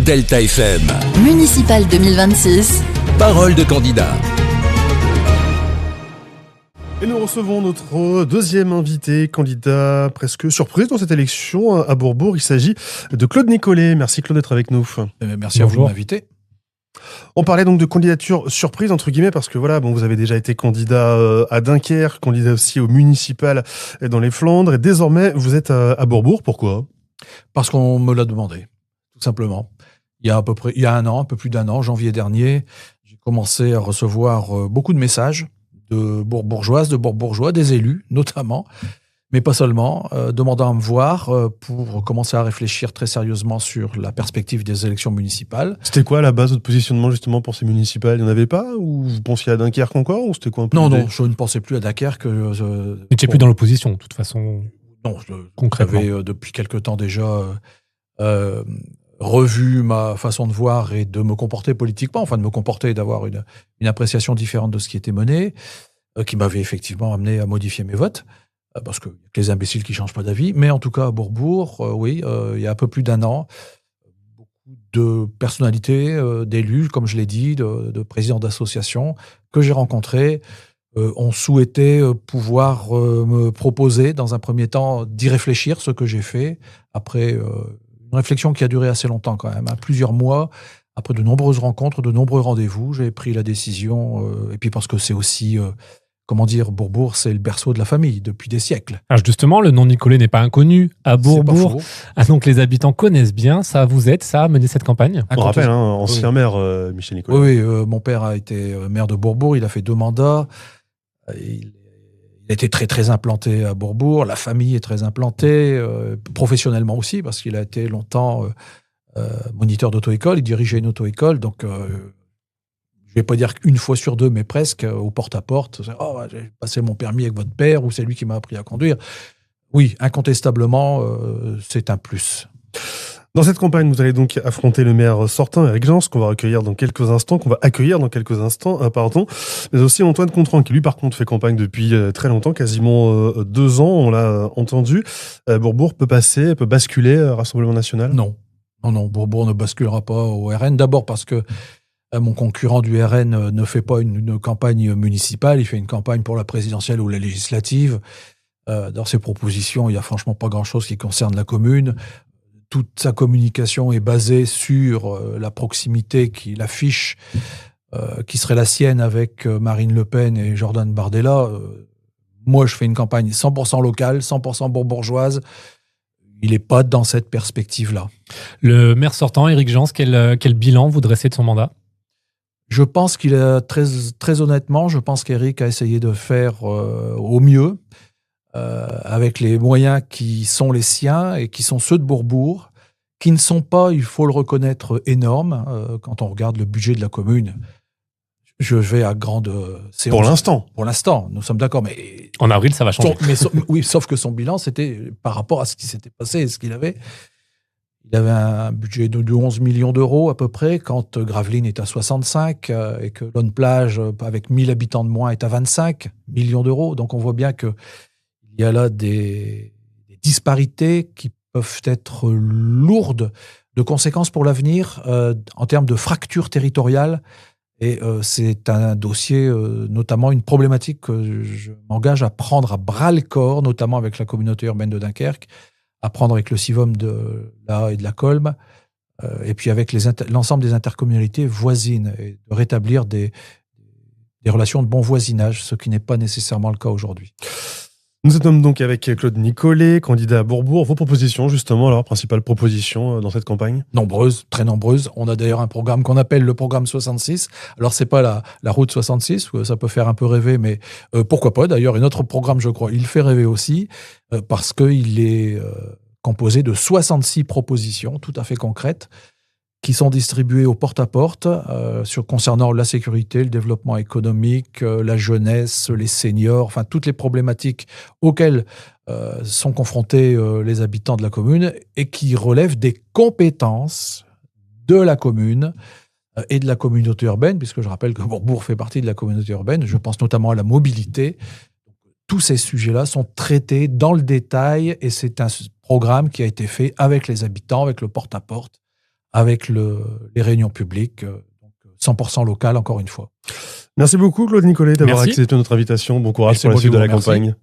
Delta FM. Municipal 2026. Parole de candidat. Et nous recevons notre deuxième invité, candidat presque surprise dans cette élection à Bourbourg. Il s'agit de Claude Nicollet. Merci Claude d'être avec nous. Merci à vous de m'inviter. On parlait donc de candidature surprise, entre guillemets, parce que voilà, vous avez déjà été candidat à Dunkerque, candidat aussi au municipal dans les Flandres, et désormais vous êtes à Bourbourg. Pourquoi ? Parce qu'on me l'a demandé, tout simplement. Il y a un peu plus d'un an, janvier dernier, j'ai commencé à recevoir beaucoup de messages de bourbourgeoises, de bourbourgeois, des élus notamment, mais pas seulement, demandant à me voir pour commencer à réfléchir très sérieusement sur la perspective des élections municipales. C'était quoi à la base votre positionnement justement pour ces municipales ? Il n'y en avait pas ? Ou vous pensiez à Dunkerque encore ? Ou c'était quoi un peu Non, je ne pensais plus à Dunkerque. Vous n'étiez plus dans l'opposition, de toute façon. Non, concrètement. J'avais depuis quelque temps déjà revu ma façon de voir et de me comporter politiquement, enfin de me comporter et d'avoir une appréciation différente de ce qui était mené, qui m'avait effectivement amené à modifier mes votes. Parce que les imbéciles qui ne changent pas d'avis. Mais en tout cas, à Bourbourg, il y a un peu plus d'un an, beaucoup de personnalités, d'élus, comme je l'ai dit, de présidents d'associations que j'ai rencontrés, ont souhaité pouvoir me proposer, dans un premier temps, d'y réfléchir, ce que j'ai fait, après une réflexion qui a duré assez longtemps quand même, plusieurs mois. Après de nombreuses rencontres, de nombreux rendez-vous, j'ai pris la décision, et puis parce que c'est aussi... Bourbourg, c'est le berceau de la famille depuis des siècles. Alors justement, le nom Nicollet n'est pas inconnu à Bourbourg. Donc les habitants connaissent bien. Ça vous aide, ça, à mener cette campagne ? On rappelle, ancien maire Michel Nicollet. Oui, mon père a été maire de Bourbourg. Il a fait 2 mandats. Il a été très, très implanté à Bourbourg. La famille est très implantée, professionnellement aussi, parce qu'il a été longtemps moniteur d'auto-école. Il dirigeait une auto-école, donc... je ne vais pas dire qu'une fois sur 2, mais presque, au porte-à-porte. J'ai passé mon permis avec votre père, ou c'est lui qui m'a appris à conduire. Oui, incontestablement, c'est un plus. Dans cette campagne, vous allez donc affronter le maire sortant, Éric Jans, qu'on va accueillir dans quelques instants, mais aussi Antoine Contran, qui lui, par contre, fait campagne depuis très longtemps, quasiment 2 ans, on l'a entendu. Bourbourg peut basculer Rassemblement National ? Non, Bourbourg ne basculera pas au RN. D'abord parce que mon concurrent du RN ne fait pas une campagne municipale, il fait une campagne pour la présidentielle ou la législative. Dans ses propositions, il n'y a franchement pas grand-chose qui concerne la commune. Toute sa communication est basée sur la proximité qu'il affiche, qui serait la sienne avec Marine Le Pen et Jordan Bardella. Moi, je fais une campagne 100% locale, 100% bourbourgeoise. Il n'est pas dans cette perspective-là. Le maire sortant, Éric Jans, quel bilan vous dressez de son mandat ? Je pense qu'il a très honnêtement, je pense qu'Éric a essayé de faire au mieux avec les moyens qui sont les siens et qui sont ceux de Bourbourg, qui ne sont pas, il faut le reconnaître, énormes. Quand on regarde le budget de la commune, je vais à grande séance. Pour l'instant, nous sommes d'accord. Mais en avril, ça va changer. Oui, sauf que son bilan, c'était par rapport à ce qui s'était passé et ce qu'il avait. Il avait un budget de 11 millions d'euros à peu près, quand Gravelines est à 65 et que Lonne-Plage, avec 1000 habitants de moins, est à 25 millions d'euros. Donc on voit bien qu'il y a là des disparités qui peuvent être lourdes de conséquences pour l'avenir en termes de fracture territoriale. Et c'est un dossier, notamment une problématique que je m'engage à prendre à bras-le-corps, notamment avec la communauté urbaine de Dunkerque, à prendre avec le CIVOM de la et de la Colme, et puis avec l'ensemble des intercommunalités voisines, et de rétablir des relations de bon voisinage, ce qui n'est pas nécessairement le cas aujourd'hui. Nous sommes donc avec Claude Nicollet, candidat à Bourbourg. Vos propositions, justement, alors, principales propositions dans cette campagne ? Nombreuses, très nombreuses. On a d'ailleurs un programme qu'on appelle le programme 66. Alors, c'est pas la route 66, ça peut faire un peu rêver, mais pourquoi pas. D'ailleurs, et notre programme, je crois, il fait rêver aussi, parce qu'il est composé de 66 propositions tout à fait concrètes, qui sont distribuées au porte-à-porte concernant la sécurité, le développement économique, la jeunesse, les seniors, enfin toutes les problématiques auxquelles sont confrontés les habitants de la commune et qui relèvent des compétences de la commune et de la communauté urbaine, puisque je rappelle que Bourbourg fait partie de la communauté urbaine. Je pense notamment à la mobilité. Tous ces sujets-là sont traités dans le détail et c'est un programme qui a été fait avec les habitants, avec le porte-à-porte, avec les réunions publiques, donc 100% local encore une fois. Merci beaucoup Claude Nicollet d'avoir Merci. accepté notre invitation. Bon courage Et c'est pour la moi suite qui de la vous remercie. campagne.